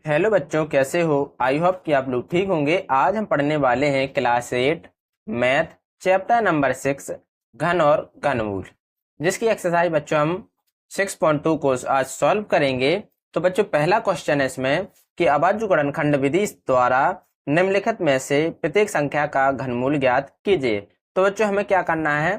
Hello बच्चों, कैसे हो? आई होप कि आप लोग ठीक होंगे। आज हम पढ़ने वाले हैं क्लास 8 मैथ चैप्टर नंबर 6 घन और घनमूल, जिसकी एक्सरसाइज बच्चों हम 6.2 को आज सॉल्व करेंगे। तो बच्चों पहला क्वेश्चन है इसमें कि अभाज्य गुणनखंड विधि द्वारा निम्नलिखित में से प्रत्येक संख्या का घनमूल ज्ञात कीजिए। तो बच्चों हमें क्या करना है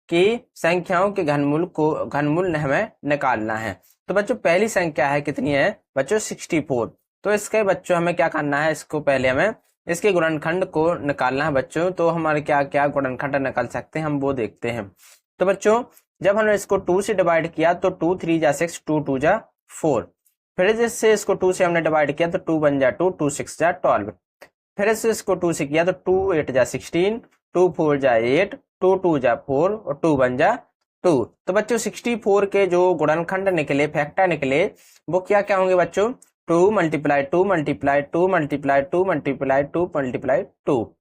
कि संख्याओं के घनमूल हमें निकालना है। तो बच्चों पहली संख्या है, कितनी है बच्चों? 64। तो इसके बच्चों हमें क्या करना है, इसको पहले हमें इसके गुणनखंड को निकालना है बच्चों। तो हमारे क्या क्या गुणनखंड निकल सकते हैं हम वो देखते हैं। तो बच्चों जब हमने इसको 2 से डिवाइड किया तो 2 3 जा 6, 2 2 जा 4। फिर इससे इसको 2 से हमने डिवाइड किया तो 2 1 जा 2, 2 6 जा 12। फिर इसको 2 से किया तो 2 8 जा 16, 2 4 जा 8, 2 2 जा 4 और 2 1 जा 2। तो बच्चों 64 के जो गुणनखंड निकले, फैक्टर निकले, वो क्या क्या होंगे बच्चों? 2 multiply 2 multiply 2 multiply 2 multiply 2 multiply 2।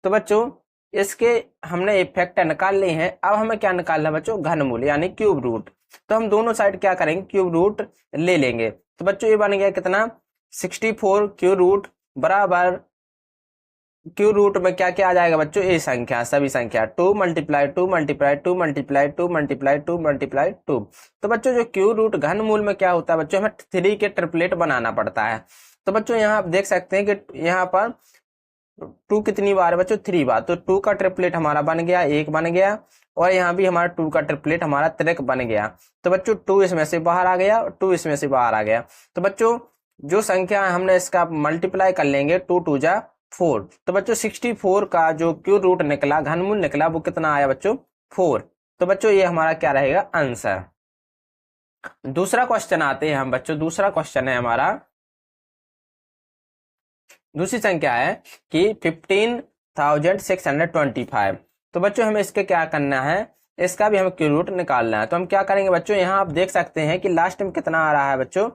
तो बच्चों इसके हमने एक फैक्टर निकाल लिए हैं। अब हमें क्या निकालना है बच्चों? घनमूल यानी क्यूब रूट। तो हम दोनों साइड क्या करेंगे? क्यूब रूट ले लेंगे। तो बच्चों ये बन गया कितना? 64 क्यूब रूट बराबर क्यू रूट में क्या क्या आ जाएगा बच्चों? ये संख्या, सभी संख्या 2 multiply 2 multiply 2 multiply 2 multiply 2 multiply 2। तो बच्चों जो क्यू रूट घनमूल में क्या होता है बच्चों? हमें 3 के ट्रिपलेट बनाना पड़ता है। तो बच्चों यहाँ आप देख सकते हैं कि यहाँ पर 2 कितनी बार है बच्चों? 3 बार। तो 2 का ट्रिपलेट हमारा बन गया, 1 बन गया, और यहाँ भी हमारा 2 का ट्रिपलेट हमारा 3 बन गया। तो बच्चों 2 इसमें से बाहर आ गया और 2 इसमें से बाहर आ गया। तो बच्चों जो संख्या है हमने इसका मल्टीप्लाई कर लेंगे, 2 2 जा 4। तो बच्चों 64 का जो क्यू रूट निकला, घनमूल निकला, वो कितना आया बच्चों? 4। तो बच्चों ये हमारा क्या रहेगा? आंसर। दूसरा क्वेश्चन आते हैं हम बच्चों। दूसरा क्वेश्चन है हमारा, दूसरी संख्या है कि 15,625। तो बच्चों हमें इसके क्या करना है? इसका भी हमें क्यू रूट निकालना है। तो हम क्या करेंगे बच्चों? यहाँ आप देख सकते हैं कि लास्ट में कितना आ रहा है बच्चों?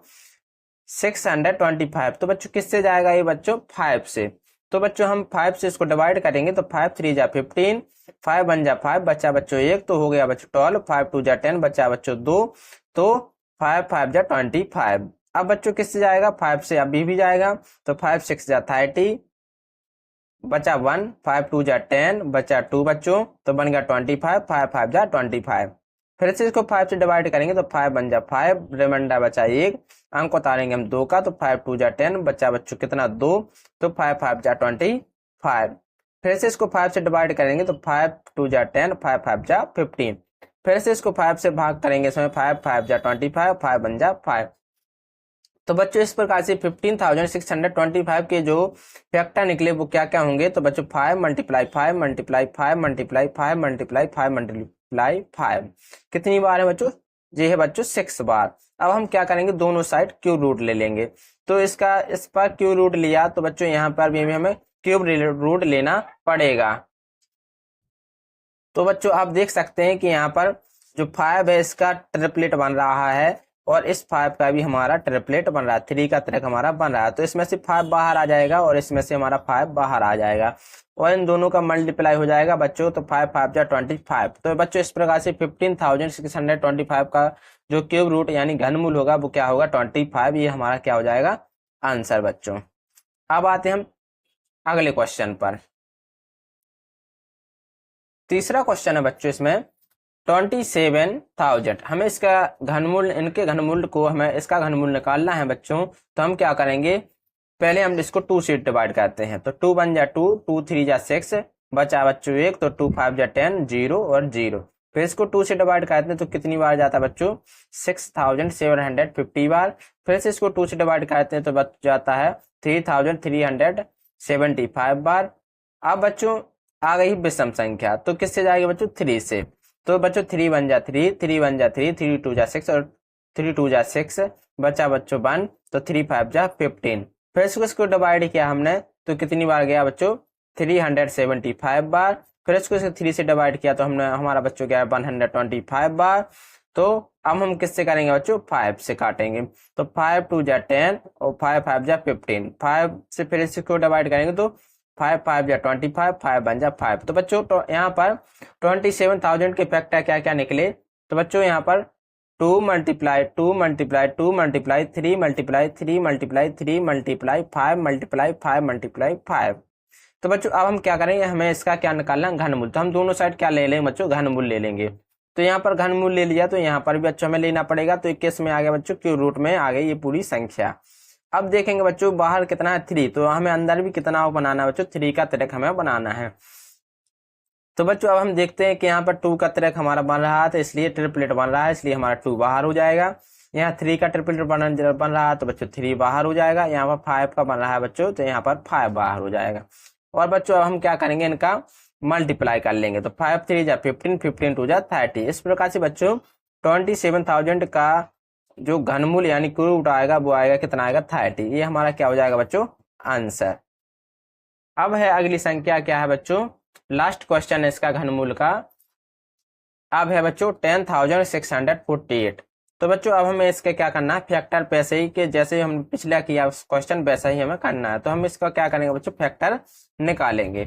625। तो बच्चों किससे जाएगा ये बच्चों? 5 से। तो बच्चों हम 5 से इसको डिवाइड करेंगे तो 5 3 जा 15, 5 1 जा 5, बचा बच्चों 1, तो हो गया बच्चों 12, 5 2 जा 10, बचा बच्चों 2, तो 5 5 जा 25। अब बच्चों किससे जाएगा? 5 से अभी भी जाएगा, तो 5 6 जा 30, बचा 1, 5 2 जा 10, बचा 2 बच्चों, तो बन गया 25, 5 5 जा 25। फिर से इसको 5 से डिवाइड करेंगे तो 5 बन जा 5, रिमाइंडर बचा 1, अंक उतारेंगे हम 2 का, तो 5 2 जा 10, बचा बच्चों कितना? 2, तो 5 5 जा 25। फिर से इसको 5 से डिवाइड करेंगे तो 5 2 जा 10, 5 5 जा 15। फिर से इसको 5 से भाग करेंगे, इसमें 5 5 जा 25, 5 बन जा 5। तो बच्चों इस प्रकार से 15,625 के जो फैक्टर निकले वो क्या क्या होंगे? तो बच्चों 5 multiply 5 multiply 5 multiply 5 multiply 5 multiply 5। कितनी बार है बच्चों? ये है बच्चों 6 बार। अब हम क्या करेंगे? दोनों साइड क्यूब रूट ले लेंगे। तो इसका इस पर क्यूब रूट लिया तो बच्चों यहाँ पर भी हमें क्यूब रूट लेना पड़ेगा। तो बच्चों आप देख सकते हैं कि यहाँ पर जो 5 है इसका ट्रिपलेट बन रहा है, और इस 5 का भी हमारा ट्रिपलेट बन रहा है, 3 का ट्रिक हमारा बन रहा है। तो इसमें से 5 बाहर आ जाएगा और इसमें से हमारा 5 बाहर आ जाएगा, और इन दोनों का मल्टीप्लाई हो जाएगा बच्चों, तो 5 5 जा 25। तो बच्चों इस प्रकार से 15,625 का जो क्यूब रूट यानी घनमूल होगा वो क्या होगा? 25। ये हमारा क्या हो जाएगा? आंसर बच्चों। अब आते हैं हम अगले क्वेश्चन पर। तीसरा क्वेश्चन है बच्चों इसमें 27,000। हमें इसका घनमूल, इनके घनमूल को हमें इसका घनमूल निकालना है बच्चों। तो हम क्या करेंगे? पहले हम इसको 2 से डिवाइड करते हैं, तो 2 1 जा 2, 2 3 जा 6, बचा बच्चों 1, तो 2 5 जा 10, 0 और 0। फिर इसको 2 से डिवाइड करते हैं तो कितनी बार जाता है बच्चों? 6,750 बार। फिर से इसको 2 से डिवाइड करते हैं तो बच जाता है 3,375 बार। अब बच्चों आ गई विषम संख्या, तो किससे जाएगी बच्चों? 3 से। तो बच्चों 3 1 जा 3, 3 1 जा 3, 3 2 जा 6 और 3 2 जा 6, बचा बच्चों 1, तो 3 5 जा 15। फिर इसको डिवाइड किया हमने तो कितनी बार गया बच्चों? 375 बार। फिर इसको 3 से डिवाइड किया तो हमने हमारा बच्चों गया 125 बार। तो अब हम किससे करेंगे बच्चों? 5 से काटेंगे, तो 5 2 जा 10 और 5 5 जा 15। 5 से फिर इसको डिवाइड करेंगे तो 5 5 जा 25, 5 बन जा 5। तो बच्चों तो यहाँ पर 27,000 के फैक्टर क्या क्या निकले? तो बच्चों यहाँ पर 2 multiply 2 multiply 2 multiply 3 multiply 3 multiply 3 multiply 5 multiply 5 multiply 5। तो बच्चों अब हम क्या करेंगे, हमें इसका क्या निकालना, घनमूल। तो हम दोनों साइड क्या ले लेंगे बच्चों, घनमूल ले लेंगे। तो यहाँ पर घनमूल ले लिया तो यहाँ पर भी बच्चों हमें लेना पड़ेगा। तो 21 में आ गया बच्चों, क्यूब रूट में आ गई ये पूरी संख्या। अब देखेंगे बच्चों बाहर कितना है 3, तो हमें अंदर भी कितना बनाना है बच्चों, 3 का तिरक हमें बनाना है। तो बच्चों अब हम देखते हैं कि यहाँ पर 2 का तिरक हमारा बन रहा है, तो इसलिए ट्रिपलेट बन रहा है, इसलिए हमारा 2 बाहर हो जाएगा। यहाँ 3 का ट्रिपलेट बन रहा है तो बच्चों 3 बाहर हो जाएगा। यहाँ पर 5 का बन रहा है बच्चों, तो यहाँ पर 5 बाहर हो जाएगा। और बच्चों अब हम क्या करेंगे, इनका मल्टीप्लाई कर लेंगे। तो 5 3 जा 15, 15 2 जा 30। इस प्रकार से बच्चों 27,000 का जो घनमूल यानी क्यूब रूट आएगा वो आएगा कितना आएगा 30। ये हमारा क्या हो जाएगा बच्चों, आंसर। अब है अगली संख्या, क्या है बच्चों, लास्ट क्वेश्चन है इसका घनमूल का। अब है बच्चों 10,648। तो बच्चों अब हमें इसके क्या करना है, फैक्टर पैसे ही के जैसे हम पिछला किया क्वेश्चन वैसा ही हमें करना है। तो हम इसका क्या करेंगे बच्चों, फैक्टर निकालेंगे।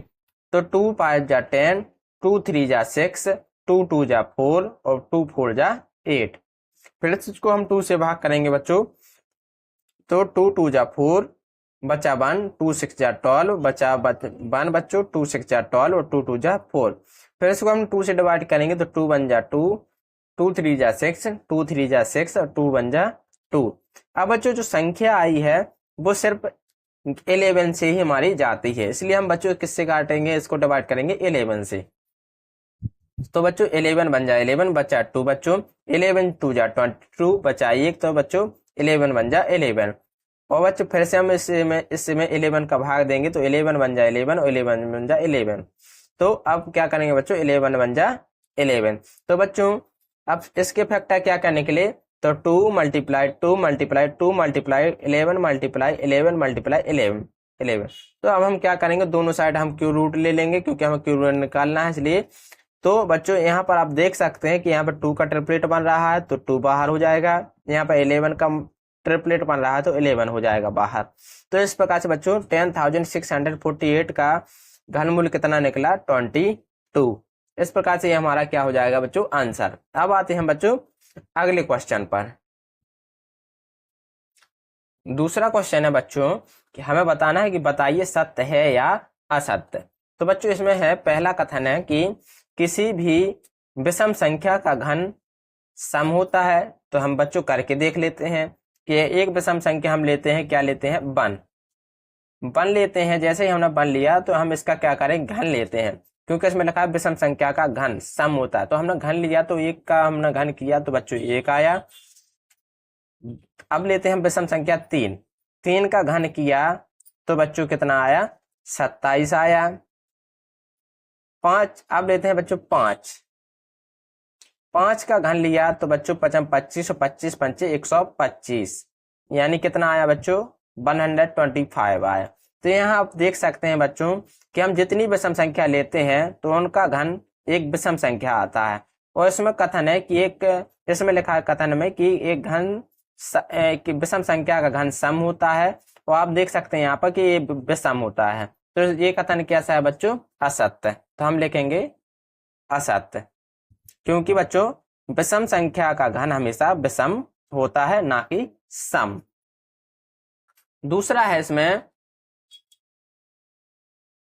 तो 2 5 जा 10, 2 3 जा 6, 2 2 जा 4 और 2 4 जा 8। फिर इसको हम 2 से भाग करेंगे बच्चों। तो 2 2 जा 4 बचा 1, 2 6 जा 12 बचा 1 बच्चों, 2 6 जा 12 और 2 2 जा 4। फिर इसको हम 2 से डिवाइड करेंगे तो 2 1 जा 2, 2 3 जा 6, 2 3 जा 6 और 2 1 जा 2। अब बच्चों जो संख्या आई है वो सिर्फ 11 से ही हमारी जाती है, इसलिए हम बच्चों किससे काटेंगे, इसको डिवाइड करेंगे 11 से। तो बच्चों 11 बन जाए 11 बचा 2 बच्चों, 11 2 जा 22 बचा 1, तो बच्चों 11 बन जा 11। और बच्चों फिर से हम इसमें 11 का भाग देंगे तो 11 बन जा 11 और 11 बन जा 11। तो अब क्या करेंगे बच्चों, 11 बन जा 11। तो बच्चों अब इसके फैक्टर क्या करने के लिए, तो 2 multiply 2 multiply 2 multiply 11 multiply 11 multiply 11। तो अब हम क्या करेंगे, दोनों साइड हम क्यूब रूट ले लेंगे क्योंकि हमें क्यूब रूट निकालना है इसलिए। तो बच्चों यहाँ पर आप देख सकते हैं कि यहाँ पर 2 का ट्रिपलेट बन रहा है तो 2 बाहर हो जाएगा। यहाँ पर 11 का ट्रिपलेट बन रहा है तो 11 हो जाएगा बाहर। तो इस प्रकार से बच्चों 10,648 का घनमूल कितना निकला, 22। इस प्रकार से ये हमारा क्या हो जाएगा बच्चों, आंसर। अब आते हैं बच्चों अगले क्वेश्चन पर। दूसरा क्वेश्चन है बच्चों कि हमें बताना है कि बताइए सत्य है या असत्य। तो बच्चों इसमें है, पहला कथन है कि किसी भी विषम संख्या का घन सम होता है। तो हम बच्चों करके देख लेते हैं कि एक विषम संख्या हम लेते हैं, क्या लेते हैं, 1 लेते हैं। जैसे ही हमने 1 लिया तो हम इसका क्या करें, घन लेते हैं, क्योंकि इसमें लिखा है विषम संख्या का घन सम होता है। तो हमने घन लिया तो 1 का हमने घन किया तो बच्चों 1 आया। अब लेते हैं विषम संख्या 3 का घन किया तो बच्चों कितना आया, 27 आया। 5 अब लेते हैं बच्चों 5 का घन लिया तो बच्चों 25 और 25 पंचे 125, यानी कितना आया बच्चों, 125 आया। तो यहाँ आप देख सकते हैं बच्चों कि हम जितनी विषम संख्या लेते हैं तो उनका घन एक विषम संख्या आता है। और इसमें कथन है कि इसमें लिखा है कथन में कि एक विषम संख्या का घन सम होता है। और आप देख सकते हैं यहाँ पर कि ये विषम होता है। तो ये कथन कैसा है बच्चों, असत्य। तो हम लिखेंगे असत्य, क्योंकि बच्चों विषम संख्या का घन हमेशा विषम होता है, ना कि सम। दूसरा है इसमें,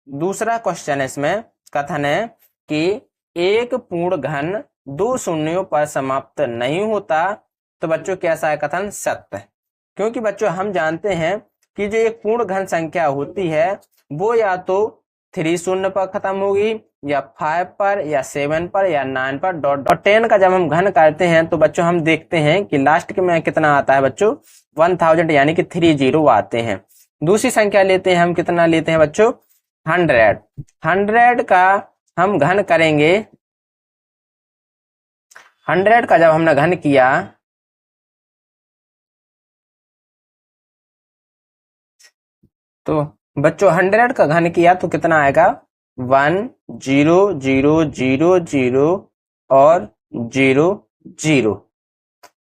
दूसरा क्वेश्चन है इसमें, कथन है कि एक पूर्ण घन 2 शून्यों पर समाप्त नहीं होता। तो बच्चों कैसा है कथन, सत्य। क्योंकि बच्चों हम जानते हैं कि जो एक पूर्ण घन संख्या होती है वो या तो 3 शून्य पर खत्म होगी, या 5 पर, या 7 पर, या 9 पर, डॉट। और 10 का जब हम घन करते हैं तो बच्चों हम देखते हैं कि लास्ट के में कितना आता है बच्चों, 1000, यानी कि 30 आते हैं। दूसरी संख्या लेते हैं हम, कितना लेते हैं बच्चों, 100 का हम घन करेंगे। 100 का जब हमने घन किया तो बच्चों 100 का घन किया तो कितना आएगा, 1 0 0 0 0 और 0 0।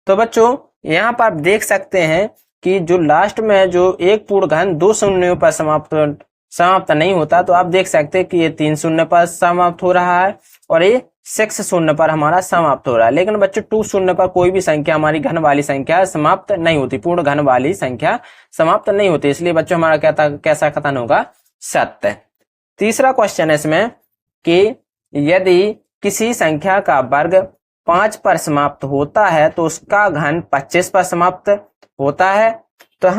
तो बच्चों यहाँ पर आप देख सकते हैं कि जो लास्ट में जो एक पूर्ण घन 2 शून्यों पर समाप्त नहीं होता। तो आप देख सकते हैं कि ये 3 शून्य पर समाप्त हो रहा है और ये 6 शून्य पर हमारा समाप्त हो रहा है, लेकिन बच्चों 2 शून्य पर कोई भी संख्या हमारी घन वाली संख्या समाप्त नहीं होती, पूर्ण घन वाली संख्या समाप्त नहीं होती, इसलिए बच्चों हमारा कैसा कथन होगा, सत्य। तीसरा क्वेश्चन है इसमें कि यदि किसी संख्या का वर्ग 5 पर समाप्त होता है तो उसका घन 25 पर समाप्त होता है। तो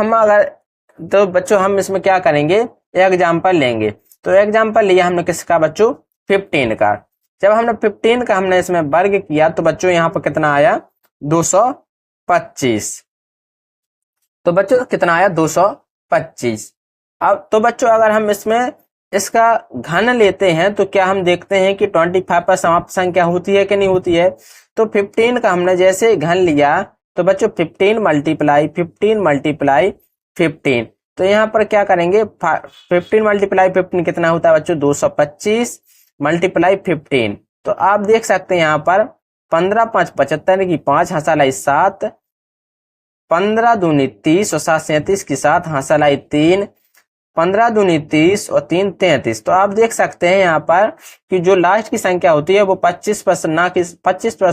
बच्चों हम इसमें क्या करेंगे, एग्जाम्पल लेंगे। तो एग्जाम्पल लिया हमने किसका बच्चों, 15 का। जब हमने 15 का हमने इसमें वर्ग किया तो बच्चों यहाँ पर कितना आया, 225। तो बच्चों कितना आया, 225। अब तो बच्चों अगर हम इसमें इसका घन लेते हैं तो क्या हम देखते हैं कि 25 पर समाप्त संख्या होती है कि नहीं होती है। तो 15 का हमने जैसे घन लिया तो बच्चों 15 मल्टीप्लाई 15 मल्टीप्लाई 15, तो यहाँ पर क्या करेंगे, 15 मल्टीप्लाई 15 कितना होता है बच्चों, 225 मल्टीप्लाई 15। तो आप देख सकते हैं यहाँ पर 15 5 75 की 5 हंसा लाई 7, 15 दूनी 30 और 7 37 की 7 हंसा लाई 3, 15 दूनी 30 और 3 33। तो आप देख सकते हैं यहाँ पर कि जो लास्ट की संख्या होती है वो 25 पर ना कि 25 पर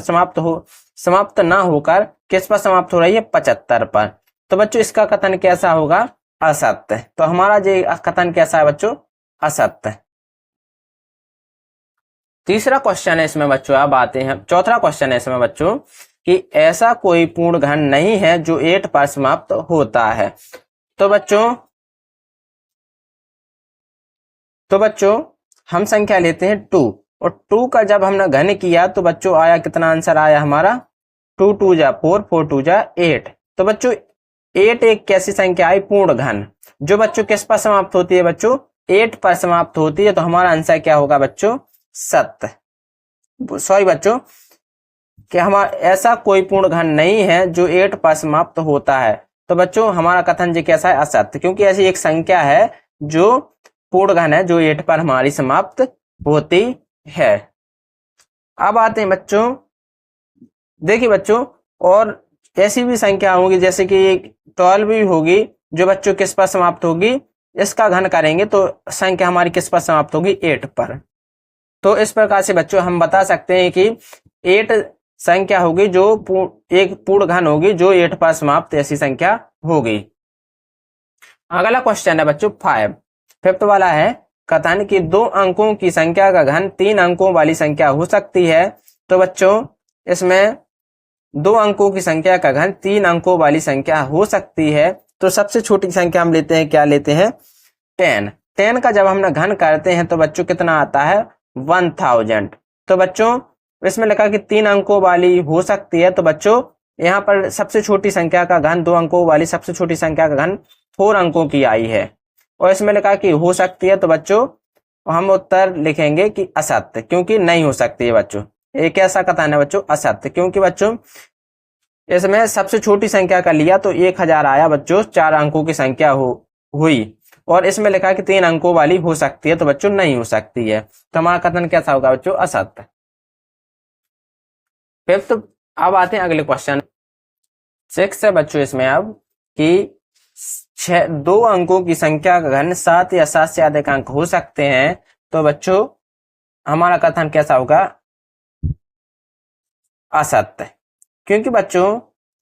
समाप्त ना होकर किस पर समाप्त हो रही है, 75 पर। तो बच्चों इसका कथन कैसा होगा, असत्य। तो हमारा जो कथन कैसा है बच्चों, असत्य। तीसरा क्वेश्चन है इसमें बच्चों, अब आते हैं चौथा क्वेश्चन है इसमें बच्चों कि ऐसा कोई पूर्ण घन नहीं है जो 8 पर समाप्त होता है। तो बच्चों हम संख्या लेते हैं 2, और 2 का जब हमने घन किया तो बच्चों आया कितना, आंसर आया हमारा 2 2 जा 4 4 2 जा 8। तो बच्चों 8 एक कैसी संख्या आई, पूर्ण घन, जो बच्चों किस पर समाप्त होती है बच्चों, 8 पर समाप्त होती है। तो हमारा आंसर क्या होगा बच्चों, सत्य। सॉरी बच्चों, कि हमारा ऐसा कोई पूर्ण घन नहीं है जो 8 पर समाप्त होता है। तो बच्चों हमारा कथन जी कैसा है, असत्य, क्योंकि ऐसी एक संख्या है जो पूर्ण घन है जो 8 पर हमारी समाप्त होती है। अब आते हैं बच्चों, देखिए बच्चों, और ऐसी भी संख्या होगी जैसे कि 12 भी होगी जो बच्चों किस पर समाप्त होगी, इसका घन करेंगे तो संख्या हमारी किस पर समाप्त होगी, 8 पर। तो इस प्रकार से बच्चों हम बता सकते हैं कि 8 संख्या होगी जो एक पूर्ण घन होगी जो 8 पर समाप्त ऐसी संख्या होगी। अगला क्वेश्चन है बच्चों 5th वाला है, कथन कि 2 अंकों की संख्या का घन 3 अंकों वाली संख्या हो सकती है। तो बच्चों इसमें 2 अंकों की संख्या का घन 3 अंकों वाली संख्या हो सकती है। तो सबसे छोटी संख्या हम लेते हैं, क्या लेते हैं, 10। 10 का जब हम घन करते हैं तो बच्चों कितना आता है, 1000। तो बच्चों इसमें लिखा कि 3 अंकों वाली हो सकती है। तो बच्चों यहाँ पर सबसे छोटी संख्या का घन 2 अंकों वाली सबसे छोटी संख्या का घन 4 अंकों की आई है, और इसमें लिखा कि हो सकती है। तो बच्चों हम उत्तर लिखेंगे कि असत्य, क्योंकि नहीं हो सकती है बच्चों। एक ऐसा कथन है बच्चों, असत्य, क्योंकि बच्चों इसमें सबसे छोटी संख्या का लिया तो 1000 आया बच्चों, 4 अंकों की संख्या हुई, और इसमें लिखा कि 3 अंकों वाली हो सकती है। तो बच्चों नहीं हो सकती है। तो हमारा कथन कैसा होगा बच्चों, असत्य। 5th, अब आते हैं अगले क्वेश्चन 6 है बच्चों इसमें अब कि 2 अंकों की संख्या का घन 7 या 7 से अधिक अंक हो सकते हैं। तो बच्चों हमारा कथन कैसा होगा, असत्य, क्योंकि बच्चों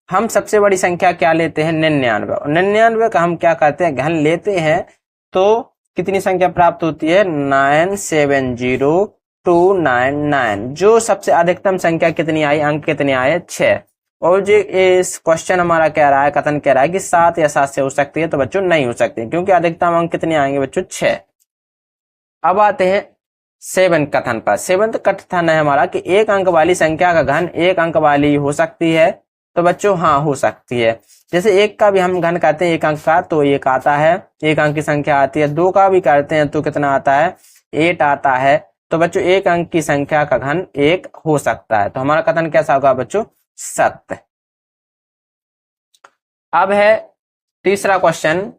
हम सबसे बड़ी संख्या क्या लेते हैं, 99, और 99 का हम क्या करते हैं, घन लेते हैं तो कितनी संख्या प्राप्त होती है, 970299। जो सबसे अधिकतम संख्या कितनी आई, अंक कितने आए, 6। और जो इस क्वेश्चन हमारा कह रहा है, कथन कह रहा है कि 7 या 7 से हो सकती है। तो बच्चों नहीं हो सकती, क्योंकि अधिकतम अंक कितने आएंगे बच्चों, 6। अब आते हैं 7 कथन पर। 7th कथन है हमारा कि 1 अंक वाली संख्या का घन 1 अंक वाली हो सकती है। तो बच्चों हाँ, हो सकती है। जैसे 1 का भी हम घन करते हैं 1 अंक का तो 1 आता है, 1 अंक की संख्या आती है। 2 का भी करते हैं तो कितना आता है, 8 आता है। तो बच्चों 1 अंक की संख्या का घन 1 हो सकता है। तो हमारा कथन कैसा होगा बच्चों, सत्य। अब है तीसरा क्वेश्चन,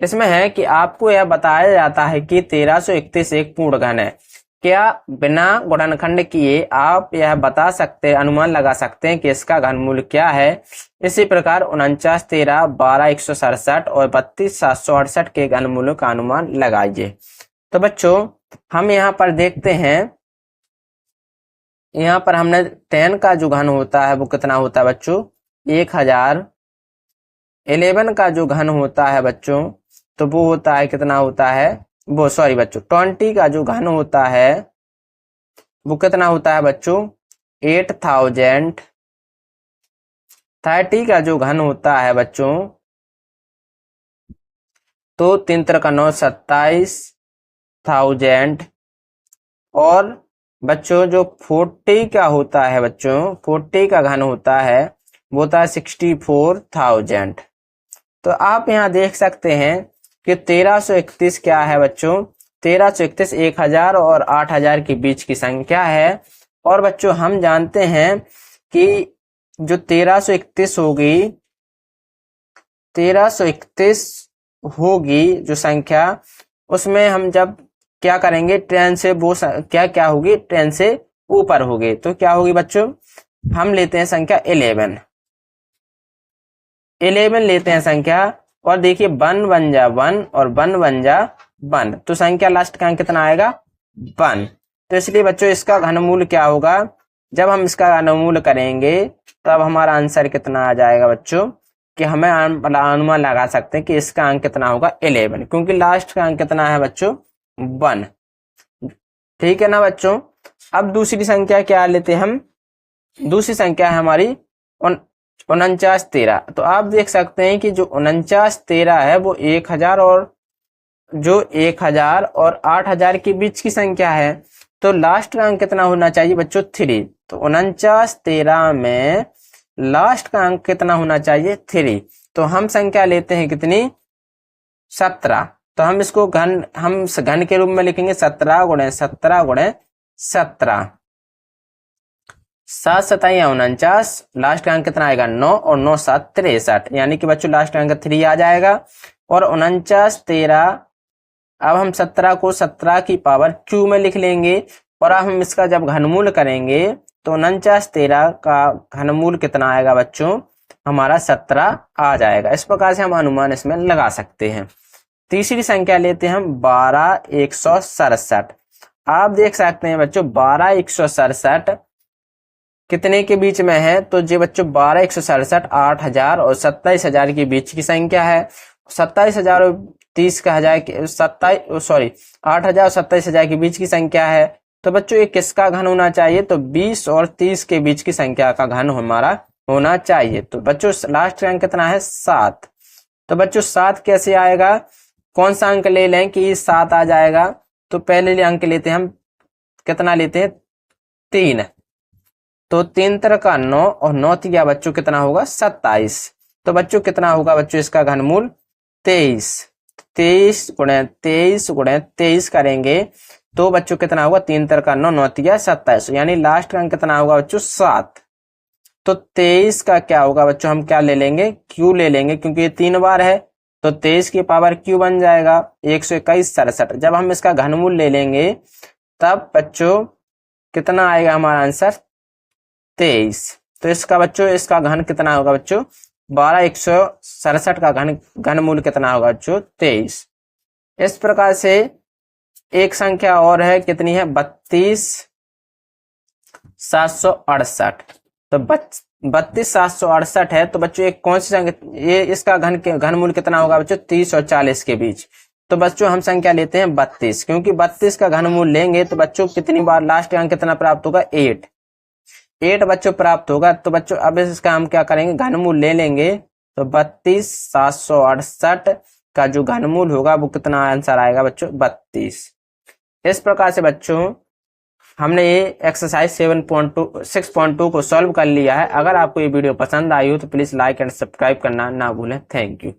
इसमें है कि आपको यह बताया जाता है कि 1331 एक पूर्ण घन है। क्या बिना गुणनखंड किए आप यह बता सकते, अनुमान लगा सकते हैं कि इसका घनमूल क्या है। इसी प्रकार 49 13 12 167 और 32 768 के घनमूलों का अनुमान लगाइए। तो बच्चों हम यहाँ पर देखते हैं यहाँ पर हमने 10 का जो घन होता है वो कितना होता है बच्चों 1000। 11 का जो घन होता है बच्चों तो वो होता है कितना होता है वो सॉरी बच्चों 20 का जो घन होता है वो कितना होता है बच्चों 8000। 30 का जो घन होता है बच्चों तो 3 का 9 27,000। और बच्चों जो 40 का होता है बच्चों 40 का घन होता है वो होता है 64,000। तो आप यहाँ देख सकते हैं कि 1331 क्या है बच्चों 1331 1000 और 8000 के बीच की संख्या है। और बच्चों हम जानते हैं कि जो 1331 होगी जो संख्या उसमें हम जब क्या करेंगे ट्रेन से वो क्या होगी ट्रेन से ऊपर होगी तो क्या होगी बच्चों हम लेते हैं संख्या 11 लेते हैं संख्या। और देखिए 1 बन जा 1 और 1 बन जा 1 तो संख्या लास्ट का अंक कितना आएगा 1। तो इसलिए बच्चों इसका घनमूल क्या होगा जब हम इसका घनमूल करेंगे तब हमारा आंसर कितना आ जाएगा बच्चों कि हमें अनुमान लगा सकते हैं कि इसका अंक कितना होगा 11 क्योंकि लास्ट का अंक कितना है बच्चों 1। ठीक है ना बच्चों। अब दूसरी संख्या क्या लेते हैं हम दूसरी संख्या है हमारी 4913। तो आप देख सकते हैं कि जो 4913 है वो 1000 और जो 1000 और 8000 के बीच की संख्या है तो लास्ट का अंक कितना होना चाहिए बच्चों 3। तो 4913 में लास्ट का अंक कितना होना चाहिए 3। तो हम संख्या लेते हैं कितनी 17। तो हम इसको घन के रूप में लिखेंगे 17 गुणे 17 गुणे 17। 7 सताई 49 लास्ट का अंक कितना आएगा 9 और 9 7 63 यानी कि बच्चों लास्ट का अंक 3 आ जाएगा। और 4913 अब हम 17 को 17 की पावर क्यू में लिख लेंगे और अब हम इसका जब घनमूल करेंगे तो 4913 का घनमूल कितना आएगा बच्चों हमारा 17 आ जाएगा। इस प्रकार से हम अनुमान इसमें लगा सकते हैं। तीसरी संख्या लेते हैं हम 12167। आप देख सकते हैं बच्चों 12167 कितने के बीच में है तो जी बच्चों 12167 8000 और 27000 के बीच की संख्या है। 27000 और 30 का हजार 8000 और 27000 के बीच की संख्या है। तो बच्चों ये किसका घन होना चाहिए तो 20 और 30 के बीच की संख्या का घन हमारा होना चाहिए। तो बच्चों लास्ट का अंक कितना है 7। तो बच्चों 7 कैसे आएगा कौन सा अंक ले लें कि 7 आ जाएगा। तो पहले अंक लेते हैं हम कितना लेते हैं 3। तो 3 का 9 और 9 तिया बच्चों कितना होगा 27। तो बच्चों कितना होगा बच्चों इसका घनमूल 23। 23 गुणे 23 गुणे 23 करेंगे तो बच्चों कितना होगा 3 का 9 9 तिया 27 यानी लास्ट का अंक कितना होगा बच्चों 7। तो 23 का क्या होगा बच्चों हम क्या ले लेंगे क्यू ले लेंगे क्योंकि ये 3 बार है तो 23 की पावर क्यू बन जाएगा 121 67। जब हम इसका घनमूल ले लेंगे तब बच्चों कितना आएगा हमारा आंसर 23। तो इसका बच्चों इसका घन कितना होगा बच्चों 12167 का घनमूल कितना होगा बच्चों 23। इस प्रकार से एक संख्या और है कितनी है 32768। तो 32768 है तो बच्चों एक कौन सी संख्या ये इसका घनमूल कितना होगा बच्चों 30 और 40 के बीच। तो बच्चों हम संख्या लेते हैं 32 क्योंकि 32 का घनमूल लेंगे तो बच्चों कितनी बार लास्ट अंक कितना प्राप्त होगा 8 बच्चों प्राप्त होगा। तो बच्चों अब इसका हम क्या करेंगे घनमूल ले लेंगे तो 32768 का जो घनमूल होगा वो कितना आंसर आएगा बच्चों 32। इस प्रकार से बच्चों हमने ये एक्सरसाइज 6.2 को सॉल्व कर लिया है। अगर आपको ये वीडियो पसंद आई हो तो प्लीज लाइक एंड सब्सक्राइब करना ना भूलें। Thank you.